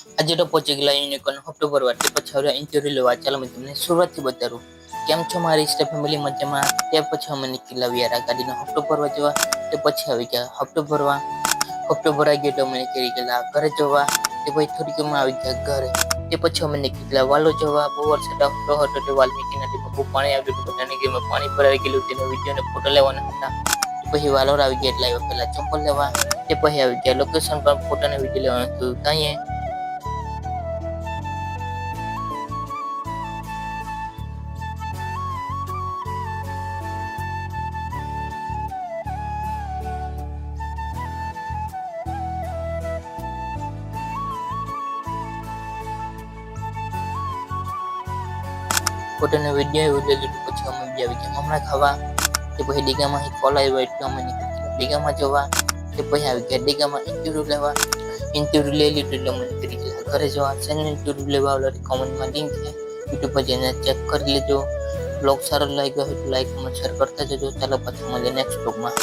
આજે તો પહોંચી ગયેલા યુનિકોર્ન ઓક્ટોબર વાર તે પછી હવે ઇન્ટરવ્યુ લેવા ચાલો મેં તમને શરૂઆતથી બતાવું કેમ છો મારી ઇન્સ્ટા ફેમિલી મજામાં. તે પછી અમે નીકળ્યા વ્યારા ગાડીનો હપ્તો ભરવા જવા તે પછી આવી ગયા હપ્તો ભરવા. હપ્તો ભરાઈ ગયો તો અમે નીકળી ગયેલા ઘરે જવા તે પછી થોડીક વારમાં આવી ગયા ઘરે. તે પછી અમે નીકળ્યા વાલો જવા બહુ વરસાદ આવતો હતો તે વાલ્મીકી નદીમાં બહુ પાણી આવ્યું હતું બધાની ઘરમાં પાણી ભરાઈ ગયેલું તેનો વિડીયો અને ફોટો લેવાના હતા. પછી વાલોર આવી ગયા એટલે આવ્યા પહેલા ચંપલ લેવા તે પછી આવી ગયા લોકેશન પર ફોટો અને વિડીયો લેવાનું હતું ત્યાં ફોટોનો વિડીયો એવું લીધું પછી અમે બી આવી ગયા હમણાં ખાવા તે પછી ડીગામાં કોલ આવ્યો એટલે અમે નીકળી ડીગામાં જવા તે પછી આવી ગયા ડીગામાં ઇન્ટરવ્યુ લેવા ઇન્ટરવ્યુ લઈ લીધું એટલે અમે નીકળી ગયા ઘરે જવા ચેનલ ઇન્ટરવ્યુ લેવા ઓલરેડી કોમેન્ટમાં લિંક છે યુટ્યુબ પર જઈને ચેક કરી લેજો. બ્લોગ સારો લાગ્યો હોય તો લાઈક કમેન્ટ શેર કરતા જજો. ચાલો પછી મળીએ નેક્સ્ટ બ્લોગમાં.